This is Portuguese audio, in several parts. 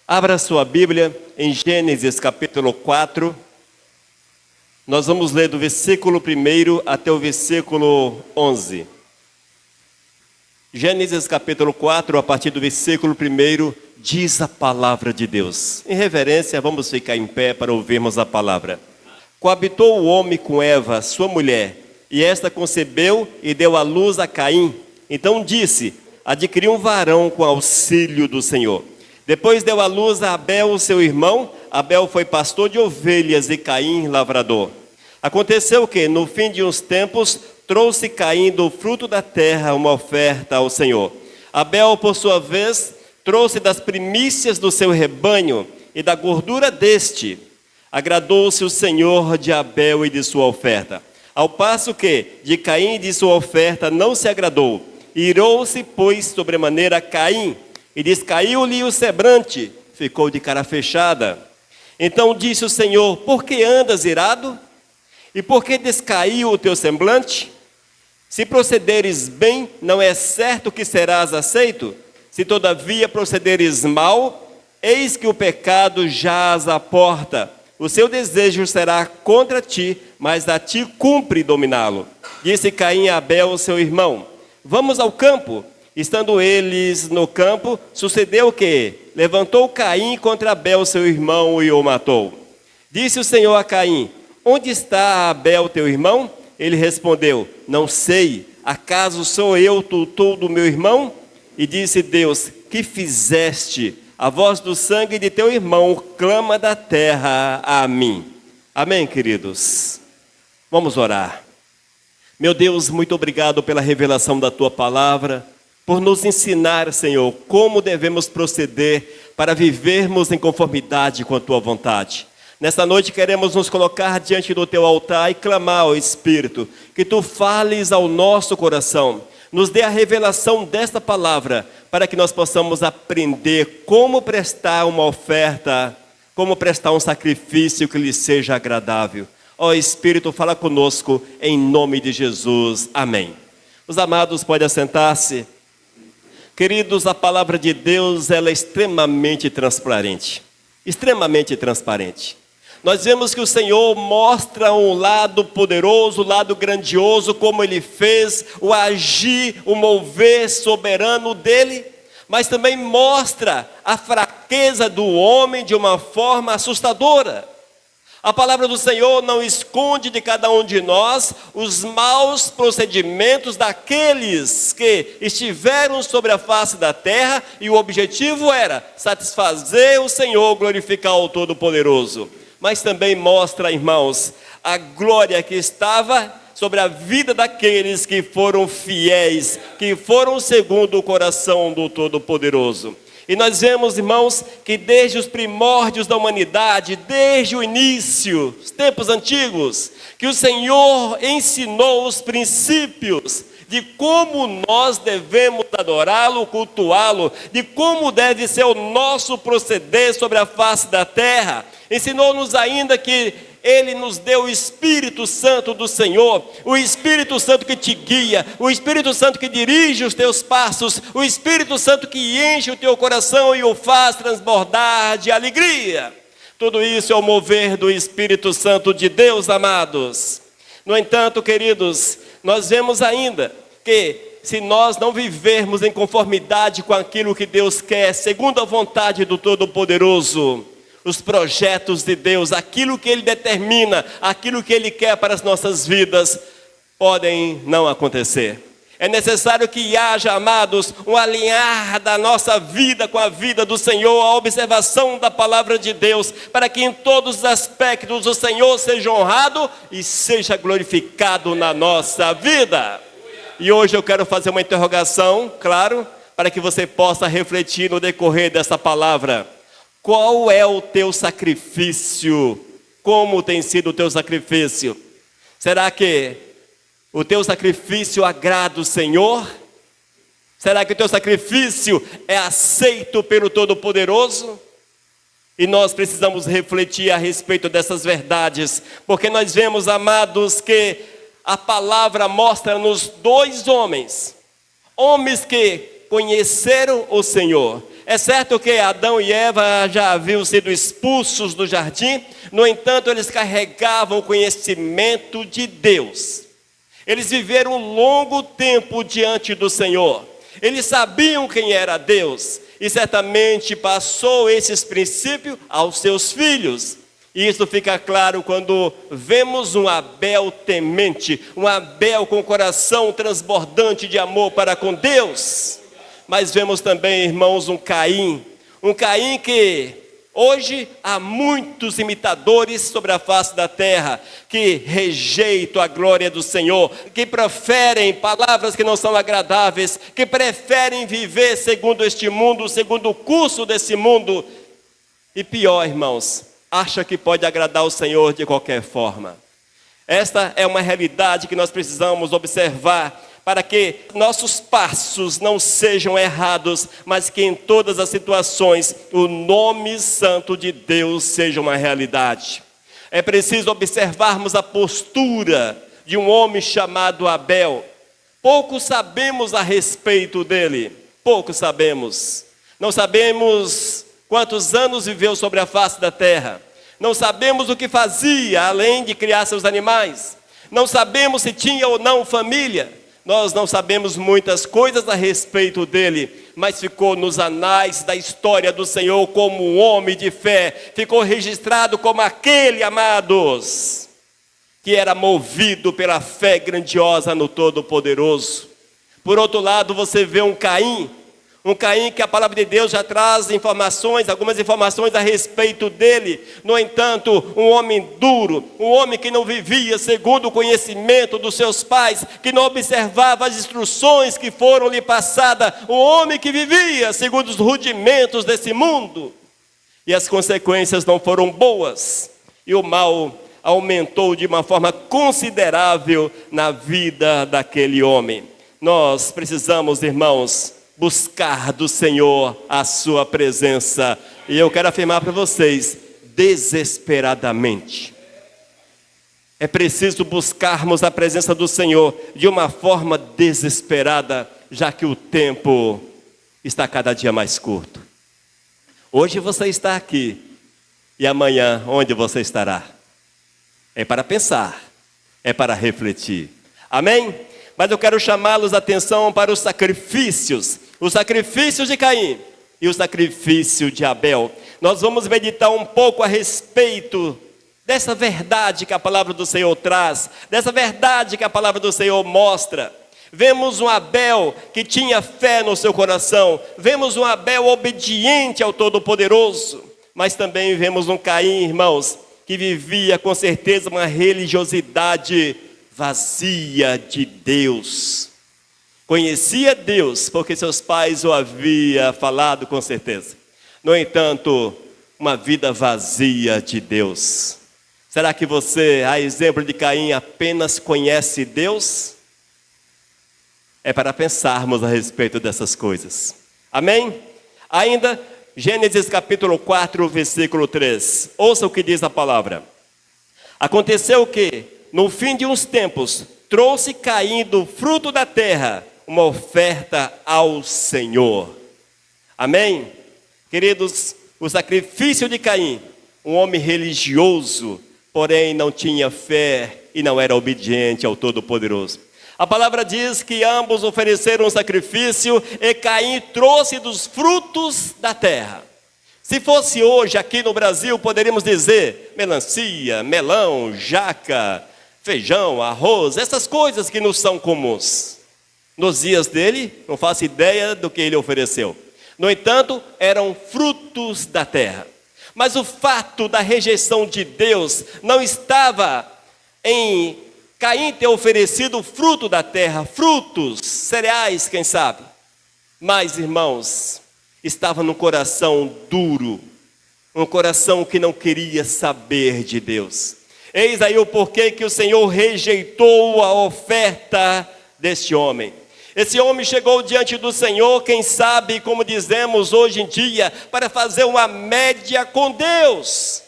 Abra sua Bíblia em Gênesis capítulo 4. Nós vamos ler do versículo 1 até o versículo 11. Gênesis capítulo 4, a partir do versículo 1, diz a palavra de Deus. Em reverência, vamos ficar em pé para ouvirmos a palavra. Coabitou o homem com Eva, sua mulher, e esta concebeu e deu à luz a Caim. Então disse: adquiri um varão com auxílio do Senhor. Depois deu à luz a Abel, seu irmão. Abel foi pastor de ovelhas e Caim lavrador. Aconteceu que, no fim de uns tempos, trouxe Caim do fruto da terra uma oferta ao Senhor. Abel, por sua vez, trouxe das primícias do seu rebanho e da gordura deste. Agradou-se o Senhor de Abel e de sua oferta, ao passo que de Caim e de sua oferta não se agradou. Irou-se, pois, sobremaneira Caim, e descaiu-lhe o semblante, ficou de cara fechada. Então disse o Senhor: por que andas irado? E por que descaiu o teu semblante? Se procederes bem, não é certo que serás aceito? Se todavia procederes mal, eis que o pecado jaz à porta. O seu desejo será contra ti, mas a ti cumpre dominá-lo. Disse Caim a Abel, seu irmão: vamos ao campo. Estando eles no campo, sucedeu que levantou Caim contra Abel, seu irmão, e o matou. Disse o Senhor a Caim: onde está Abel, teu irmão? Ele respondeu: não sei, acaso sou eu tutor do meu irmão? E disse Deus: que fizeste? A voz do sangue de teu irmão clama da terra a mim. Amém, queridos? Vamos orar. Meu Deus, muito obrigado pela revelação da tua palavra, por nos ensinar, Senhor, como devemos proceder para vivermos em conformidade com a tua vontade. Nesta noite queremos nos colocar diante do teu altar e clamar ao Espírito, que tu fales ao nosso coração, nos dê a revelação desta palavra, para que nós possamos aprender como prestar uma oferta, como prestar um sacrifício que lhe seja agradável. Ó Espírito, fala conosco, em nome de Jesus. Amém. Os amados podem assentar-se. Queridos, a palavra de Deus, ela é extremamente transparente. Extremamente transparente. Nós vemos que o Senhor mostra um lado poderoso, um lado grandioso, como Ele fez, o agir, o mover soberano dEle, mas também mostra a fraqueza do homem de uma forma assustadora. A palavra do Senhor não esconde de cada um de nós os maus procedimentos daqueles que estiveram sobre a face da terra, e o objetivo era satisfazer o Senhor, glorificar o Todo-Poderoso. Mas também mostra, irmãos, a glória que estava sobre a vida daqueles que foram fiéis, que foram segundo o coração do Todo-Poderoso. E nós vemos, irmãos, que desde os primórdios da humanidade, desde o início, os tempos antigos, que o Senhor ensinou os princípios de como nós devemos adorá-lo, cultuá-lo, de como deve ser o nosso proceder sobre a face da terra. Ensinou-nos ainda que Ele nos deu o Espírito Santo do Senhor, o Espírito Santo que te guia, o Espírito Santo que dirige os teus passos, o Espírito Santo que enche o teu coração e o faz transbordar de alegria. Tudo isso é o mover do Espírito Santo de Deus, amados. No entanto, queridos, nós vemos ainda que se nós não vivermos em conformidade com aquilo que Deus quer, segundo a vontade do Todo-Poderoso, os projetos de Deus, aquilo que Ele determina, aquilo que Ele quer para as nossas vidas, podem não acontecer. É necessário que haja, amados, um alinhar da nossa vida com a vida do Senhor, a observação da palavra de Deus, para que em todos os aspectos o Senhor seja honrado e seja glorificado na nossa vida. E hoje eu quero fazer uma interrogação, claro, para que você possa refletir no decorrer dessa palavra. Qual é o teu sacrifício? Como tem sido o teu sacrifício? Será que o teu sacrifício agrada o Senhor? Será que o teu sacrifício é aceito pelo Todo-Poderoso? E nós precisamos refletir a respeito dessas verdades, porque nós vemos, amados, que a palavra mostra-nos dois homens que conheceram o Senhor, É certo que Adão e Eva já haviam sido expulsos do jardim, no entanto, eles carregavam o conhecimento de Deus. Eles viveram um longo tempo diante do Senhor. Eles sabiam quem era Deus e certamente passou esses princípios aos seus filhos. E isso fica claro quando vemos um Abel temente, um Abel com o coração transbordante de amor para com Deus. Mas vemos também, irmãos, um Caim que hoje há muitos imitadores sobre a face da terra, que rejeitam a glória do Senhor, que preferem palavras que não são agradáveis, que preferem viver segundo este mundo, segundo o curso desse mundo. E pior, irmãos, acha que pode agradar o Senhor de qualquer forma. Esta é uma realidade que nós precisamos observar, para que nossos passos não sejam errados, mas que em todas as situações o nome santo de Deus seja uma realidade. É preciso observarmos a postura de um homem chamado Abel. Pouco sabemos a respeito dele, pouco sabemos. Não sabemos quantos anos viveu sobre a face da terra. Não sabemos o que fazia, além de criar seus animais. Não sabemos se tinha ou não família. Nós não sabemos muitas coisas a respeito dele, mas ficou nos anais da história do Senhor como um homem de fé. Ficou registrado como aquele, amados, que era movido pela fé grandiosa no Todo-Poderoso. Por outro lado, você vê um Caim que a palavra de Deus já traz informações, algumas informações a respeito dele. No entanto, um homem duro, um homem que não vivia segundo o conhecimento dos seus pais, que não observava as instruções que foram lhe passadas, um homem que vivia segundo os rudimentos desse mundo. E as consequências não foram boas, e o mal aumentou de uma forma considerável na vida daquele homem. Nós precisamos, irmãos, buscar do Senhor a sua presença. E eu quero afirmar para vocês, desesperadamente. É preciso buscarmos a presença do Senhor de uma forma desesperada, já que o tempo está cada dia mais curto. Hoje você está aqui, e amanhã onde você estará? É para pensar, é para refletir. Amém? Mas eu quero chamá-los a atenção para os sacrifícios de Caim e o sacrifício de Abel. Nós vamos meditar um pouco a respeito dessa verdade que a palavra do Senhor traz, dessa verdade que a palavra do Senhor mostra. Vemos um Abel que tinha fé no seu coração, vemos um Abel obediente ao Todo-Poderoso, mas também vemos um Caim, irmãos, que vivia com certeza uma religiosidade vazia de Deus. Conhecia Deus porque seus pais o haviam falado com certeza. No entanto, uma vida vazia de Deus. Será que você, a exemplo de Caim, apenas conhece Deus? É para pensarmos a respeito dessas coisas. Amém? Ainda, Gênesis capítulo 4, versículo 3. Ouça o que diz a palavra. Aconteceu que, no fim de uns tempos, trouxe Caim do fruto da terra uma oferta ao Senhor. Amém? Queridos, o sacrifício de Caim, um homem religioso, porém não tinha fé e não era obediente ao Todo-Poderoso. A palavra diz que ambos ofereceram um sacrifício e Caim trouxe dos frutos da terra. Se fosse hoje aqui no Brasil, poderíamos dizer melancia, melão, jaca, feijão, arroz, essas coisas que nos são comuns. Nos dias dele, não faço ideia do que ele ofereceu. No entanto, eram frutos da terra. Mas o fato da rejeição de Deus não estava em Caim ter oferecido fruto da terra, frutos, cereais, quem sabe. Mas, irmãos, estava no coração duro, um coração que não queria saber de Deus. Eis aí o porquê que o Senhor rejeitou a oferta deste homem. Esse homem chegou diante do Senhor, quem sabe, como dizemos hoje em dia, para fazer uma média com Deus.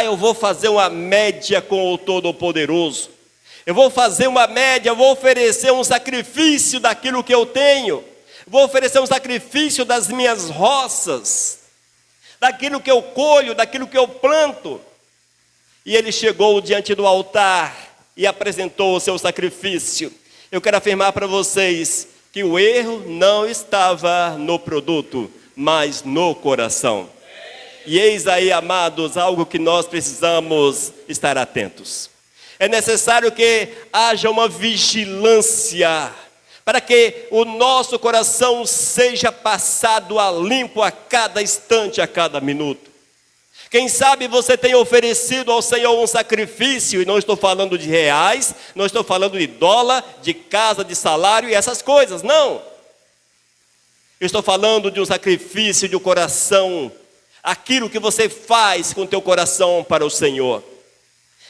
Eu vou fazer uma média com o Todo-Poderoso. Eu vou fazer uma média, eu vou oferecer um sacrifício daquilo que eu tenho. Vou oferecer um sacrifício das minhas roças, daquilo que eu colho, daquilo que eu planto. E ele chegou diante do altar e apresentou o seu sacrifício. Eu quero afirmar para vocês que o erro não estava no produto, mas no coração. E eis aí, amados, algo que nós precisamos estar atentos. É necessário que haja uma vigilância, para que o nosso coração seja passado a limpo a cada instante, a cada minuto. Quem sabe você tem oferecido ao Senhor um sacrifício, e não estou falando de reais, não estou falando de dólar, de casa, de salário e essas coisas, não. Eu estou falando de um sacrifício de um coração, aquilo que você faz com o teu coração para o Senhor.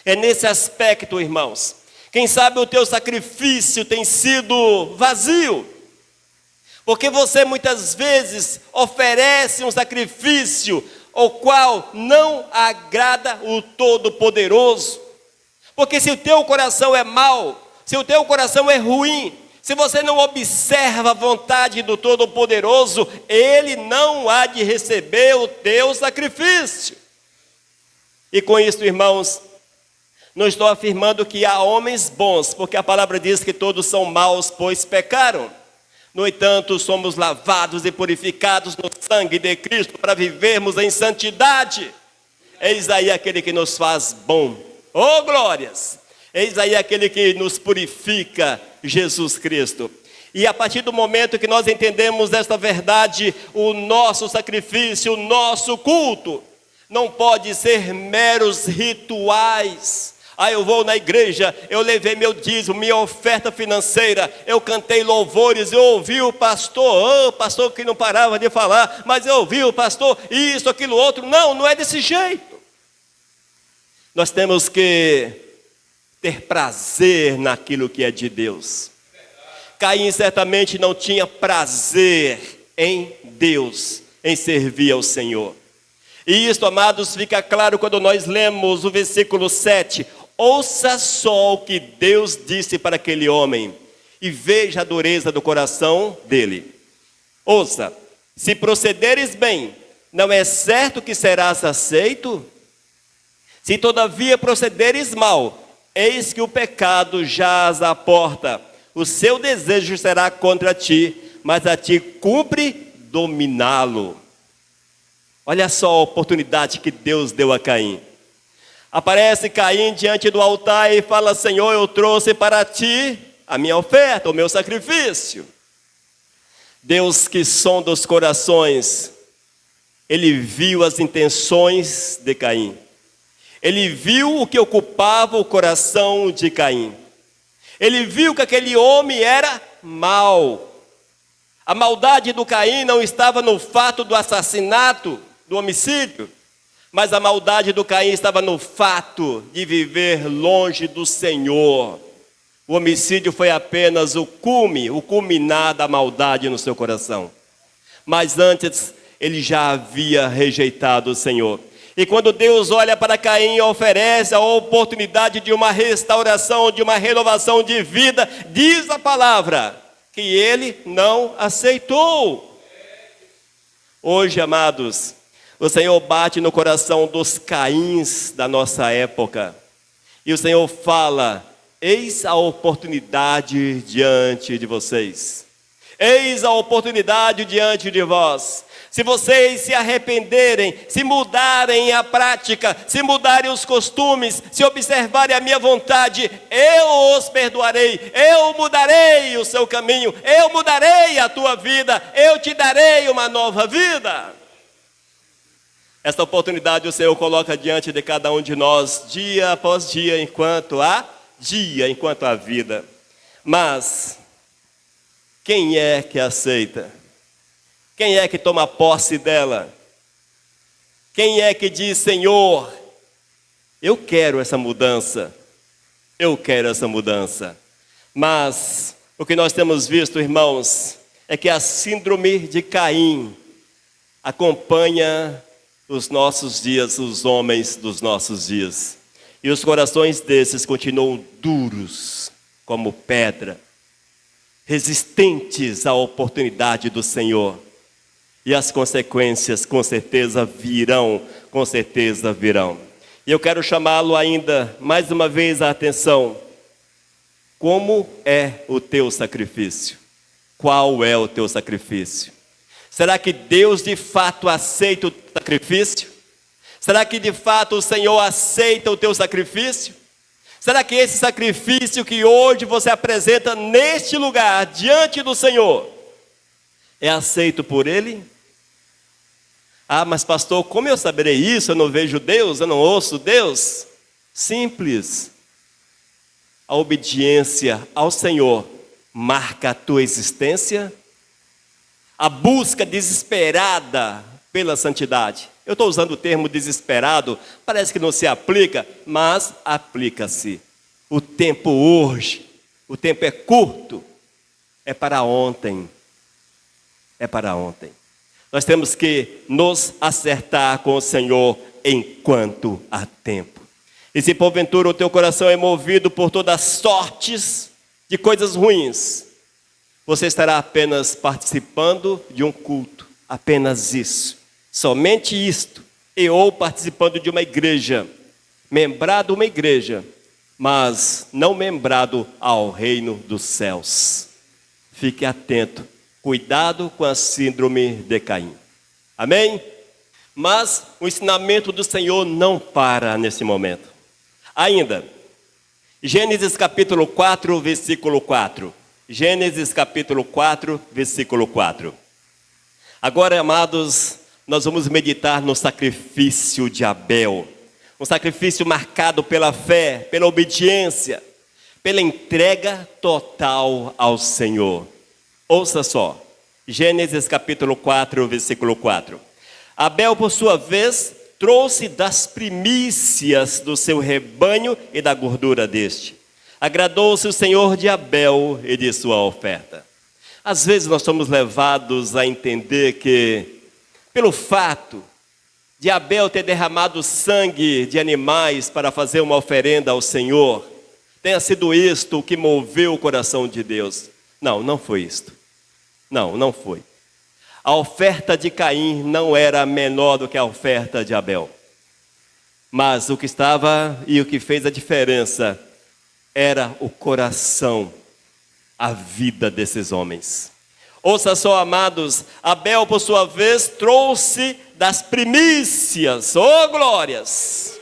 É nesse aspecto, irmãos. Quem sabe o teu sacrifício tem sido vazio, porque você muitas vezes oferece um sacrifício o qual não agrada o Todo-Poderoso. Porque se o teu coração é mau, se o teu coração é ruim, se você não observa a vontade do Todo-Poderoso, Ele não há de receber o teu sacrifício. E com isso, irmãos, não estou afirmando que há homens bons, porque a palavra diz que todos são maus, pois pecaram. No entanto, somos lavados e purificados no sangue de Cristo para vivermos em santidade. Eis aí aquele que nos faz bom. Oh, glórias! Eis aí aquele que nos purifica, Jesus Cristo. E a partir do momento que nós entendemos esta verdade, o nosso sacrifício, o nosso culto, não pode ser meros rituais. Eu vou na igreja, eu levei meu dízimo, minha oferta financeira, eu cantei louvores, eu ouvi o pastor, pastor que não parava de falar, mas eu ouvi o pastor, isso, aquilo, outro. Não, não é desse jeito. Nós temos que ter prazer naquilo que é de Deus. Caim certamente não tinha prazer em Deus, em servir ao Senhor. E isso, amados, fica claro quando nós lemos o versículo 7. Ouça só o que Deus disse para aquele homem e veja a dureza do coração dele. Ouça, se procederes bem, não é certo que serás aceito? Se todavia procederes mal, eis que o pecado jaz à porta. O seu desejo será contra ti, mas a ti cumpre dominá-lo. Olha só a oportunidade que Deus deu a Caim. Aparece Caim diante do altar e fala: Senhor, eu trouxe para ti a minha oferta, o meu sacrifício. Deus que sonda os corações, Ele viu as intenções de Caim. Ele viu o que ocupava o coração de Caim. Ele viu que aquele homem era mau. A maldade do Caim não estava no fato do assassinato, do homicídio, mas a maldade do Caim estava no fato de viver longe do Senhor. O homicídio foi apenas o cume, o culminar da maldade no seu coração. Mas antes, ele já havia rejeitado o Senhor. E quando Deus olha para Caim e oferece a oportunidade de uma restauração, de uma renovação de vida, diz a palavra que ele não aceitou. Hoje, amados, o Senhor bate no coração dos Caíns da nossa época. E o Senhor fala: eis a oportunidade diante de vocês. Eis a oportunidade diante de vós. Se vocês se arrependerem, se mudarem a prática, se mudarem os costumes, se observarem a minha vontade, eu os perdoarei, eu mudarei o seu caminho, eu mudarei a tua vida, eu te darei uma nova vida. Esta oportunidade o Senhor coloca diante de cada um de nós, dia após dia, enquanto há vida. Mas quem é que aceita? Quem é que toma posse dela? Quem é que diz: Senhor, eu quero essa mudança, eu quero essa mudança? Mas o que nós temos visto, irmãos, é que a síndrome de Caim acompanha os nossos dias, os homens dos nossos dias. E os corações desses continuam duros como pedra, resistentes à oportunidade do Senhor. E as consequências com certeza virão, com certeza virão. E eu quero chamá-lo ainda, mais uma vez, a atenção. Como é o teu sacrifício? Qual é o teu sacrifício? Será que Deus de fato aceita o teu sacrifício? Será que de fato o Senhor aceita o teu sacrifício? Será que esse sacrifício que hoje você apresenta neste lugar, diante do Senhor, é aceito por Ele? Ah, mas pastor, como eu saberei isso? Eu não vejo Deus, eu não ouço Deus. Simples. A obediência ao Senhor marca a tua existência. A busca desesperada pela santidade. Eu estou usando o termo desesperado, parece que não se aplica, mas aplica-se. O tempo urge, o tempo é curto, é para ontem. É para ontem. Nós temos que nos acertar com o Senhor enquanto há tempo. E se porventura o teu coração é movido por todas as sortes de coisas ruins, você estará apenas participando de um culto, apenas isso, somente isto, ou participando de uma igreja, membrado uma igreja, mas não membrado ao reino dos céus. Fique atento. Cuidado com a síndrome de Caim. Amém? Mas o ensinamento do Senhor não para nesse momento. Ainda, Gênesis capítulo 4, versículo 4. Gênesis capítulo 4, versículo 4. Agora, amados, nós vamos meditar no sacrifício de Abel. Um sacrifício marcado pela fé, pela obediência, pela entrega total ao Senhor. Ouça só, Gênesis capítulo 4, versículo 4. Abel, por sua vez, trouxe das primícias do seu rebanho e da gordura deste. Agradou-se o Senhor de Abel e de sua oferta. Às vezes nós somos levados a entender que, pelo fato de Abel ter derramado sangue de animais para fazer uma oferenda ao Senhor, tenha sido isto o que moveu o coração de Deus. Não, não foi isto. Não foi. A oferta de Caim não era menor do que a oferta de Abel. Mas o que estava e o que fez a diferença era o coração, a vida desses homens. Ouça só, amados, Abel, por sua vez, trouxe das primícias, glórias!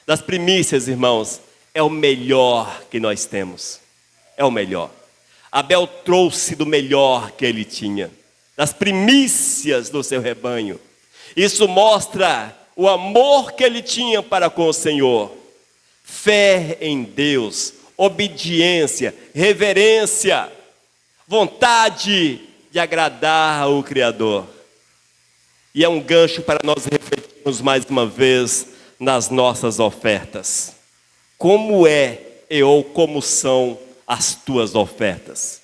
Das primícias, irmãos, é o melhor que nós temos. É o melhor. Abel trouxe do melhor que ele tinha, das primícias do seu rebanho. Isso mostra o amor que ele tinha para com o Senhor. Fé em Deus, obediência, reverência, vontade de agradar ao Criador. E é um gancho para nós refletirmos mais uma vez nas nossas ofertas. Como é ou como são as tuas ofertas?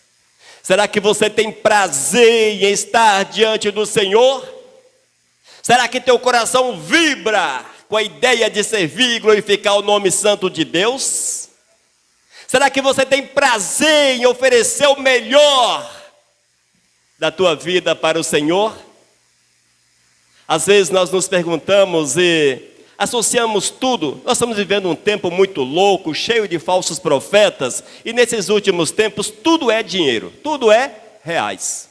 Será que você tem prazer em estar diante do Senhor? Será que teu coração vibra com a ideia de servir e glorificar o nome santo de Deus? Será que você tem prazer em oferecer o melhor da tua vida para o Senhor? Às vezes nós nos perguntamos e associamos tudo. Nós estamos vivendo um tempo muito louco, cheio de falsos profetas, e nesses últimos tempos tudo é dinheiro, tudo é reais.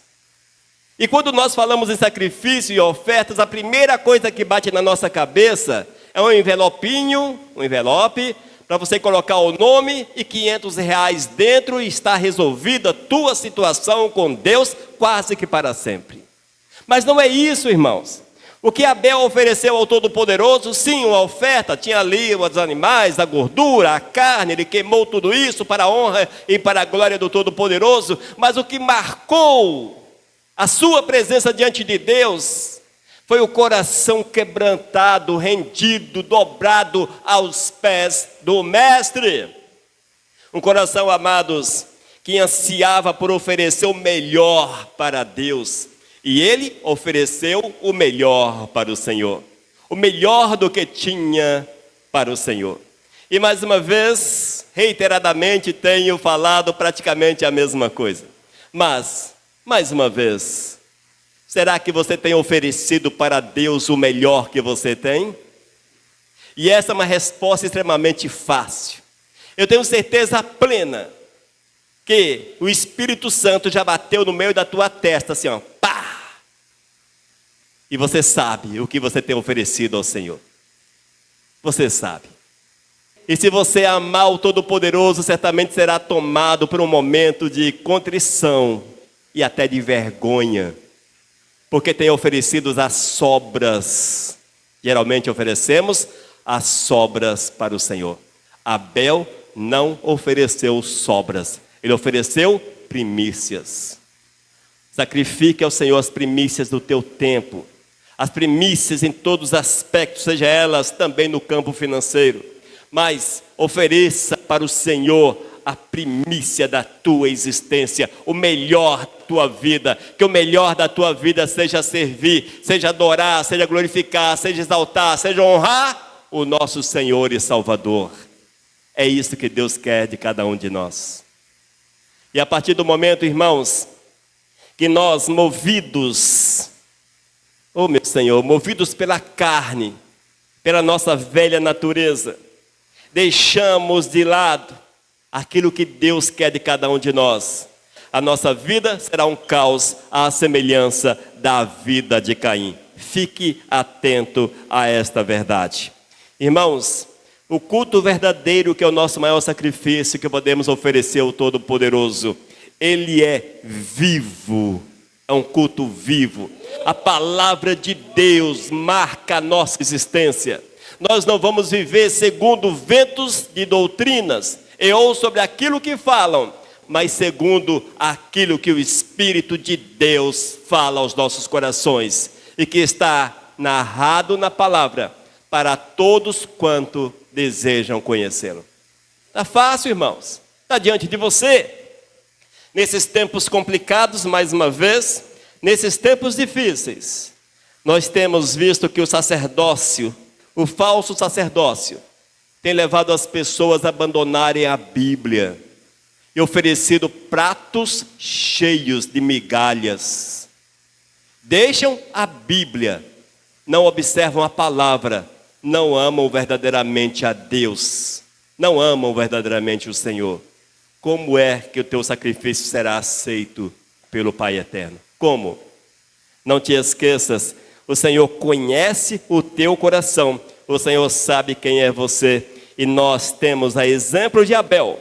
E quando nós falamos em sacrifício e ofertas, a primeira coisa que bate na nossa cabeça é um envelope, para você colocar o nome e R$500 dentro, e está resolvida a tua situação com Deus quase que para sempre. Mas não é isso, irmãos. O que Abel ofereceu ao Todo-Poderoso, sim, uma oferta, tinha ali os animais, a gordura, a carne, ele queimou tudo isso para a honra e para a glória do Todo-Poderoso, mas o que marcou a sua presença diante de Deus foi o coração quebrantado, rendido, dobrado aos pés do Mestre. Um coração, amados, que ansiava por oferecer o melhor para Deus. E ele ofereceu o melhor para o Senhor. O melhor do que tinha para o Senhor. E mais uma vez, reiteradamente, tenho falado praticamente a mesma coisa. Mas, mais uma vez, será que você tem oferecido para Deus o melhor que você tem? E essa é uma resposta extremamente fácil. Eu tenho certeza plena que o Espírito Santo já bateu no meio da tua testa, assim, ó, pá! E você sabe o que você tem oferecido ao Senhor. Você sabe. E se você amar o Todo-Poderoso, certamente será tomado por um momento de contrição e até de vergonha, porque tem oferecido as sobras. Geralmente oferecemos as sobras para o Senhor. Abel não ofereceu sobras, ele ofereceu primícias. Sacrifique ao Senhor as primícias do teu tempo, as primícias em todos os aspectos, seja elas também no campo financeiro. Mas ofereça para o Senhor a primícia da tua existência, o melhor da tua vida, que o melhor da tua vida seja servir, seja adorar, seja glorificar, seja exaltar, seja honrar o nosso Senhor e Salvador. É isso que Deus quer de cada um de nós. E a partir do momento, irmãos, que nós movidos, oh meu Senhor, movidos pela carne, pela nossa velha natureza, deixamos de lado aquilo que Deus quer de cada um de nós, a nossa vida será um caos à semelhança da vida de Caim. Fique atento a esta verdade. Irmãos, o culto verdadeiro, que é o nosso maior sacrifício que podemos oferecer ao Todo-Poderoso, ele é vivo, é um culto vivo. A palavra de Deus marca a nossa existência. Nós não vamos viver segundo ventos de doutrinas, ou sobre aquilo que falam, mas segundo aquilo que o Espírito de Deus fala aos nossos corações, e que está narrado na palavra, para todos quanto desejam conhecê-lo. Está fácil, irmãos, está diante de você. Nesses tempos complicados, mais uma vez, nesses tempos difíceis, nós temos visto que o sacerdócio, o falso sacerdócio, tem levado as pessoas a abandonarem a Bíblia e oferecido pratos cheios de migalhas. Deixam a Bíblia, não observam a palavra, não amam verdadeiramente a Deus, não amam verdadeiramente o Senhor. Como é que o teu sacrifício será aceito pelo Pai Eterno? Como? Não te esqueças, o Senhor conhece o teu coração, o Senhor sabe quem é você, e nós temos a exemplo de Abel,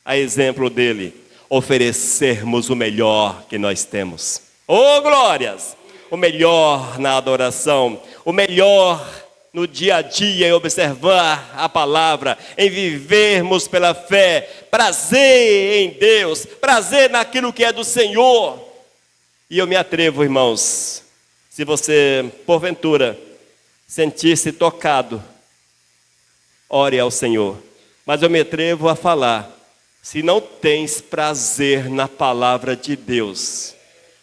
a exemplo dele, oferecermos o melhor que nós temos. Oh glórias! O melhor na adoração, o melhor no dia a dia, em observar a palavra, em vivermos pela fé, prazer em Deus, prazer naquilo que é do Senhor. E eu me atrevo, irmãos, se você, porventura, sentir-se tocado, ore ao Senhor. Mas eu me atrevo a falar, se não tens prazer na palavra de Deus,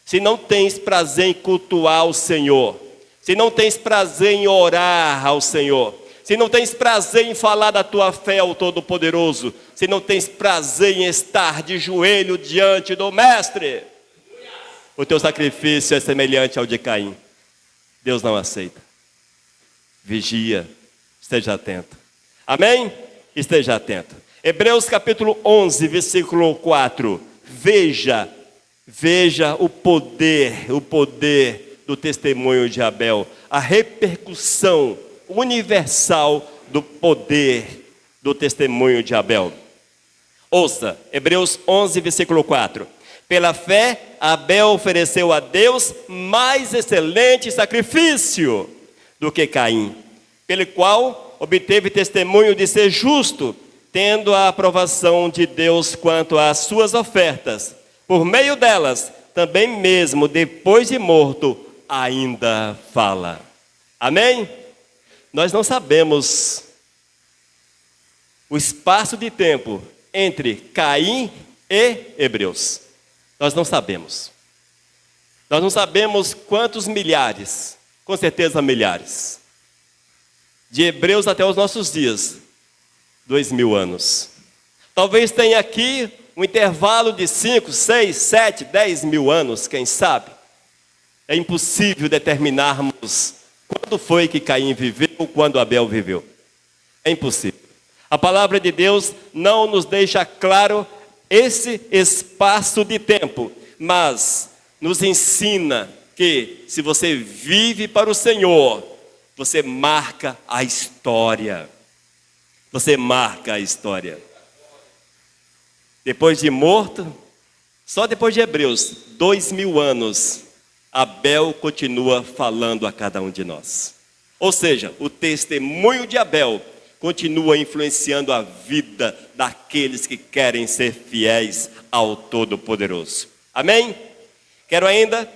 se não tens prazer em cultuar o Senhor, se não tens prazer em orar ao Senhor, se não tens prazer em falar da tua fé ao Todo-Poderoso, se não tens prazer em estar de joelho diante do Mestre, o teu sacrifício é semelhante ao de Caim. Deus não aceita. Vigia, esteja atento. Amém? Esteja atento. Hebreus capítulo 11, versículo 4. Veja o poder do testemunho de Abel, a repercussão universal do poder do testemunho de Abel. Ouça, Hebreus 11, versículo 4. Pela fé, Abel ofereceu a Deus mais excelente sacrifício do que Caim, pelo qual obteve testemunho de ser justo, tendo a aprovação de Deus quanto às suas ofertas. Por meio delas, também mesmo depois de morto, ainda fala. Amém? Nós não sabemos o espaço de tempo entre Caim e Hebreus. Nós não sabemos. Nós não sabemos quantos milhares, com certeza milhares. De Hebreus até os nossos dias, 2000 anos. Talvez tenha aqui um um intervalo de 5, 6, 7, 10 mil anos, quem sabe. É impossível determinarmos quando foi que Caim viveu ou quando Abel viveu. É impossível. A palavra de Deus não nos deixa claro esse espaço de tempo, mas nos ensina que se você vive para o Senhor, você marca a história. Você marca a história. Depois de morto, só depois de Hebreus, 2000 anos, Abel continua falando a cada um de nós. Ou seja, o testemunho de Abel continua influenciando a vida daqueles que querem ser fiéis ao Todo-Poderoso. Amém? Quero ainda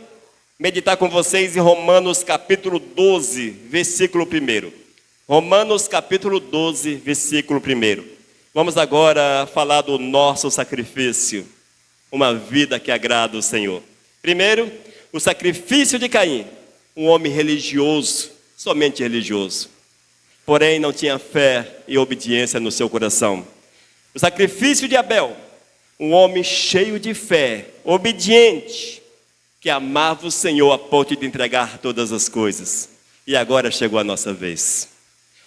meditar com vocês em Romanos capítulo 12, versículo 1. Romanos capítulo 12, versículo 1. Vamos agora falar do nosso sacrifício, uma vida que agrada o Senhor. Primeiro, o sacrifício de Caim, um homem religioso, somente religioso. Porém, não tinha fé e obediência no seu coração. O sacrifício de Abel, um homem cheio de fé, obediente, que amava o Senhor a ponto de entregar todas as coisas. E agora chegou a nossa vez.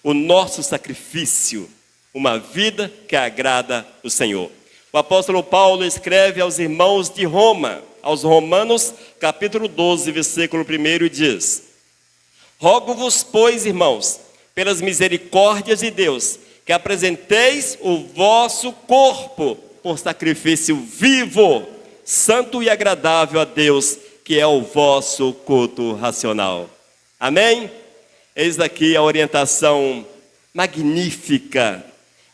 O nosso sacrifício, uma vida que agrada o Senhor. O apóstolo Paulo escreve aos irmãos de Roma, aos Romanos, capítulo 12, versículo 1, e diz: Rogo-vos, pois, irmãos, pelas misericórdias de Deus, que apresenteis o vosso corpo por sacrifício vivo, santo e agradável a Deus, que é o vosso culto racional. Amém? Eis aqui a orientação magnífica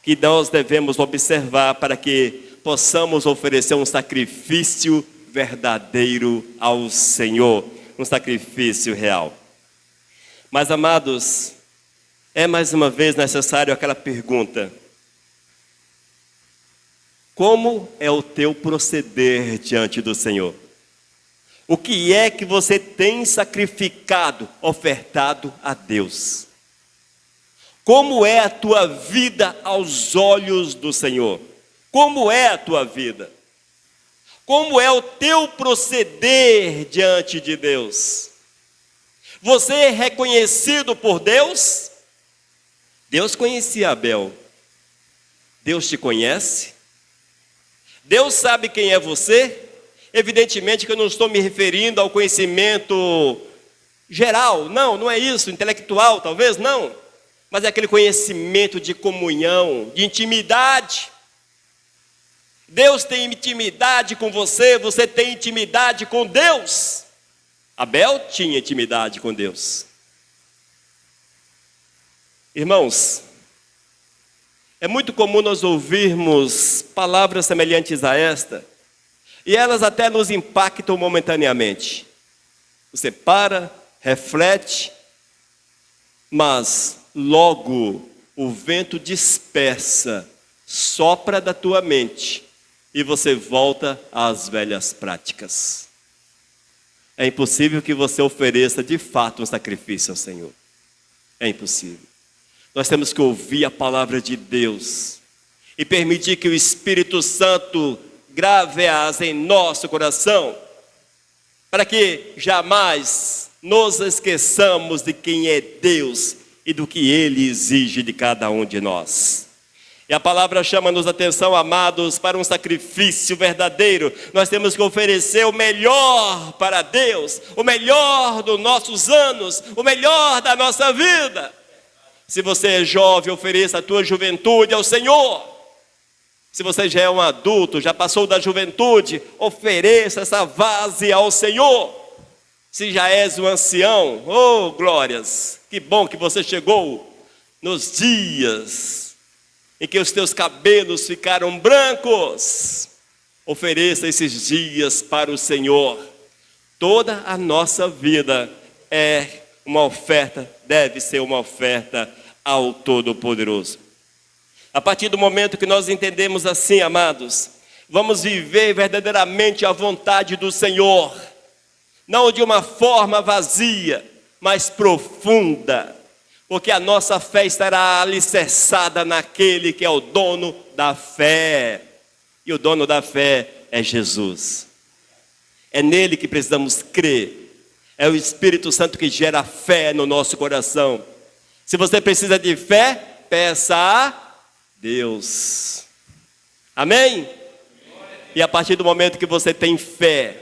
que nós devemos observar para que possamos oferecer um sacrifício verdadeiro ao Senhor, um sacrifício real. Mas, amados, é mais uma vez necessário aquela pergunta: como é o teu proceder diante do Senhor? O que é que você tem sacrificado, ofertado a Deus? Como é a tua vida aos olhos do Senhor? Como é a tua vida? Como é o teu proceder diante de Deus? Você é reconhecido por Deus? Deus conhecia Abel. Deus te conhece? Deus sabe quem é você? Evidentemente que eu não estou me referindo ao conhecimento geral. Não é isso, intelectual talvez, não. Mas é aquele conhecimento de comunhão, de intimidade. Deus tem intimidade com você, você tem intimidade com Deus. Abel tinha intimidade com Deus. Irmãos, é muito comum nós ouvirmos palavras semelhantes a esta, e elas até nos impactam momentaneamente. Você para, reflete, mas logo o vento dispersa, sopra da tua mente, e você volta às velhas práticas. É impossível que você ofereça de fato um sacrifício ao Senhor. É impossível. Nós temos que ouvir a palavra de Deus e permitir que o Espírito Santo grave-as em nosso coração, para que jamais nos esqueçamos de quem é Deus e do que Ele exige de cada um de nós. E a palavra chama-nos a atenção, amados, para um sacrifício verdadeiro. Nós temos que oferecer o melhor para Deus, o melhor dos nossos anos, o melhor da nossa vida. Se você é jovem, ofereça a tua juventude ao Senhor. Se você já é um adulto, já passou da juventude, ofereça essa vase ao Senhor. Se já és um ancião, oh glórias, que bom que você chegou nos dias em que os teus cabelos ficaram brancos. Ofereça esses dias para o Senhor. Toda a nossa vida é uma oferta, deve ser uma oferta ao Todo-Poderoso. A partir do momento que nós entendemos assim, amados, vamos viver verdadeiramente a vontade do Senhor, não de uma forma vazia, mas profunda, porque a nossa fé estará alicerçada naquele que é o dono da fé. E o dono da fé é Jesus. É nele que precisamos crer. É o Espírito Santo que gera fé no nosso coração. Se você precisa de fé, peça a Deus. Amém? E a partir do momento que você tem fé,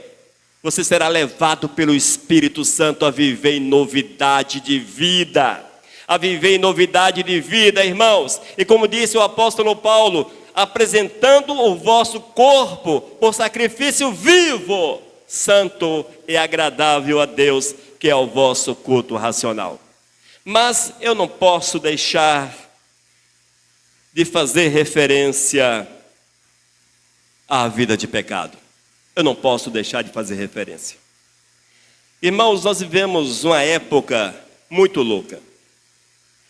você será levado pelo Espírito Santo a viver em novidade de vida. A viver em novidade de vida, irmãos. E como disse o apóstolo Paulo, apresentando o vosso corpo por sacrifício vivo, santo e agradável a Deus, que é o vosso culto racional. Mas eu não posso deixar de fazer referência à vida de pecado. Eu não posso deixar de fazer referência. Irmãos, nós vivemos uma época muito louca.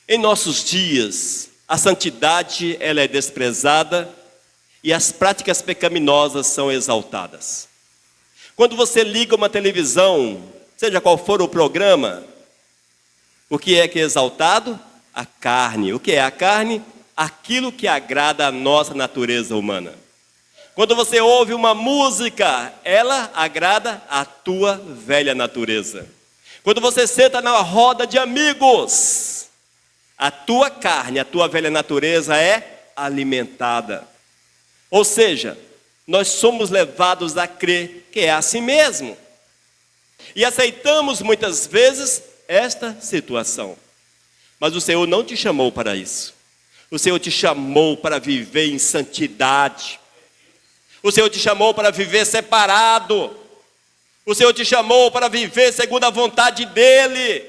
Em nossos dias, a santidade ela é desprezada e as práticas pecaminosas são exaltadas. Quando você liga uma televisão, seja qual for o programa, o que é exaltado? A carne. O que é a carne? Aquilo que agrada a nossa natureza humana. Quando você ouve uma música, ela agrada a tua velha natureza. Quando você senta na roda de amigos, a tua carne, a tua velha natureza é alimentada. Ou seja, nós somos levados a crer que é assim mesmo. E aceitamos muitas vezes esta situação. Mas o Senhor não te chamou para isso. O Senhor te chamou para viver em santidade. O Senhor te chamou para viver separado. O Senhor te chamou para viver segundo a vontade dEle.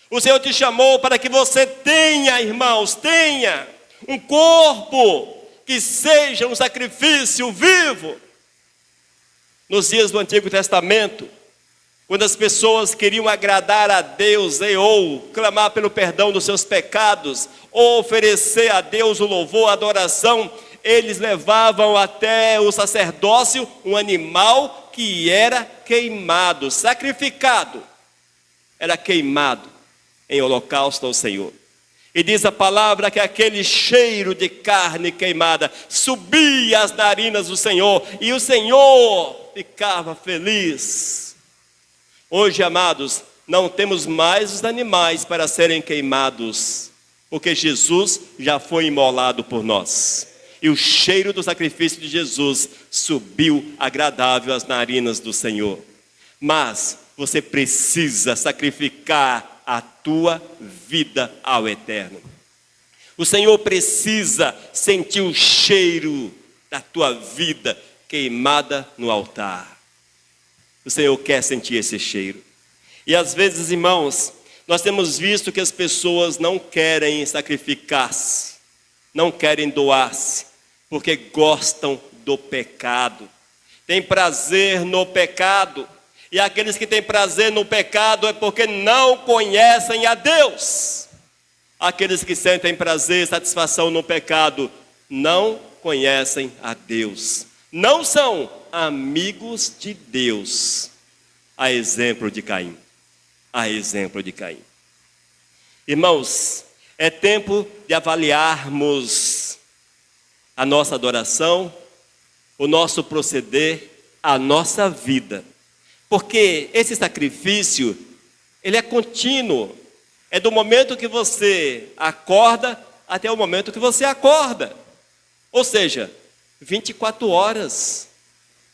O Senhor te chamou para que você tenha, irmãos, tenha um corpo que seja um sacrifício vivo. Nos dias do Antigo Testamento, quando as pessoas queriam agradar a Deus, ou clamar pelo perdão dos seus pecados, ou oferecer a Deus o louvor, a adoração, eles levavam até o sacerdócio um animal que era queimado, sacrificado. Era queimado em holocausto ao Senhor. E diz a palavra que aquele cheiro de carne queimada subia às narinas do Senhor, e o Senhor ficava feliz. Hoje, amados, não temos mais os animais para serem queimados, porque Jesus já foi imolado por nós. E o cheiro do sacrifício de Jesus subiu agradável às narinas do Senhor. Mas você precisa sacrificar a tua vida ao Eterno. O Senhor precisa sentir o cheiro da tua vida queimada no altar. O Senhor quer sentir esse cheiro. E às vezes, irmãos, nós temos visto que as pessoas não querem sacrificar-se, não querem doar-se, porque gostam do pecado. Tem prazer no pecado. E aqueles que têm prazer no pecado é porque não conhecem a Deus. Aqueles que sentem prazer e satisfação no pecado não conhecem a Deus. Não são amigos de Deus. A exemplo de Caim. A exemplo de Caim. Irmãos, é tempo de avaliarmos a nossa adoração, o nosso proceder, a nossa vida. Porque esse sacrifício, ele é contínuo. É do momento que você acorda até o momento que você acorda. Ou seja, 24 horas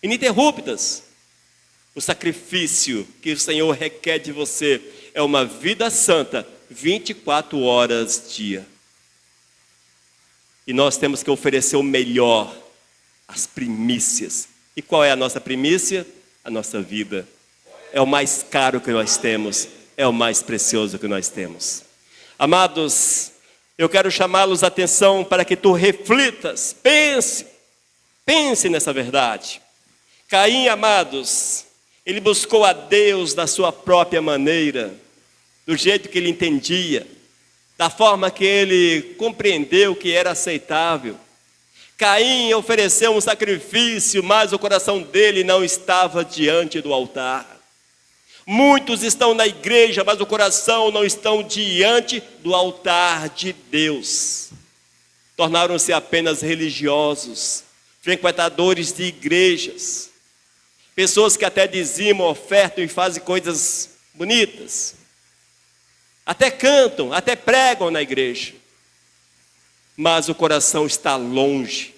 ininterruptas. O sacrifício que o Senhor requer de você é uma vida santa, 24 horas dia. E nós temos que oferecer o melhor, as primícias. E qual é a nossa primícia? A nossa vida. É o mais caro que nós temos, é o mais precioso que nós temos. Amados, eu quero chamá-los a atenção para que tu reflitas, pense nessa verdade. Caim, amados, ele buscou a Deus da sua própria maneira, do jeito que ele entendia, da forma que ele compreendeu que era aceitável. Caim ofereceu um sacrifício, mas o coração dele não estava diante do altar. Muitos estão na igreja, mas o coração não estão diante do altar de Deus. Tornaram-se apenas religiosos, frequentadores de igrejas, pessoas que até dizimam, ofertam e fazem coisas bonitas, até cantam, até pregam na igreja, mas o coração está longe.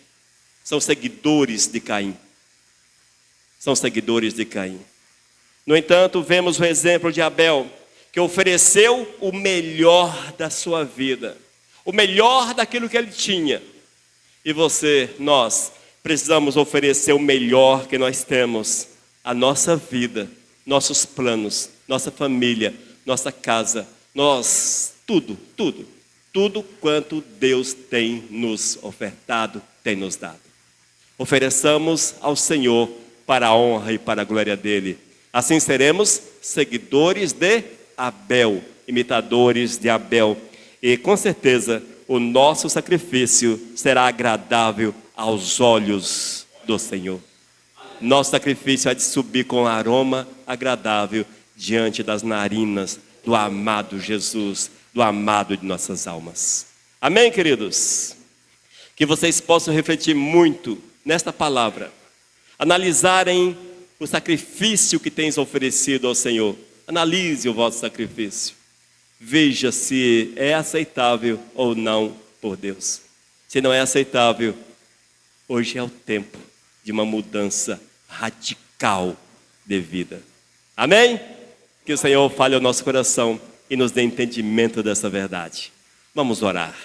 São seguidores de Caim. São seguidores de Caim. No entanto, vemos o exemplo de Abel, que ofereceu o melhor da sua vida, o melhor daquilo que ele tinha. E você, nós, precisamos oferecer o melhor que nós temos, a nossa vida, nossos planos, nossa família, nossa casa, tudo quanto Deus tem nos ofertado, tem nos dado. Ofereçamos ao Senhor para a honra e para a glória dele. Assim seremos seguidores de Abel, imitadores de Abel. E com certeza o nosso sacrifício será agradável aos olhos do Senhor. Nosso sacrifício há de subir com aroma agradável diante das narinas do amado Jesus, do amado de nossas almas. Amém, queridos? Que vocês possam refletir muito nesta palavra, analisarem o sacrifício que tens oferecido ao Senhor. Analise o vosso sacrifício. Veja se é aceitável ou não por Deus. Se não é aceitável, hoje é o tempo de uma mudança radical de vida. Amém? Que o Senhor fale ao nosso coração e nos dê entendimento dessa verdade. Vamos orar.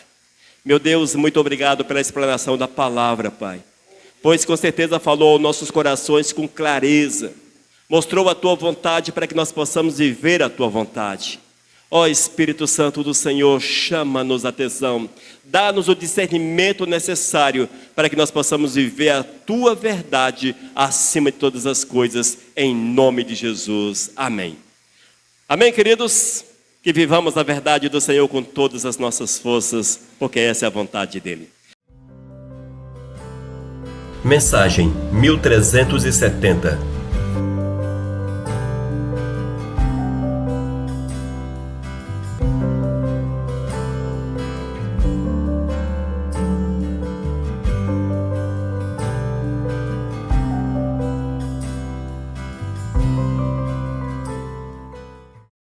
Meu Deus, muito obrigado pela explanação da palavra, Pai. Pois com certeza falou aos nossos corações com clareza. Mostrou a Tua vontade para que nós possamos viver a Tua vontade. Ó Espírito Santo do Senhor, chama-nos a atenção. Dá-nos o discernimento necessário para que nós possamos viver a Tua verdade acima de todas as coisas. Em nome de Jesus. Amém. Amém, queridos? Que vivamos a verdade do Senhor com todas as nossas forças, porque essa é a vontade dEle. Mensagem 1370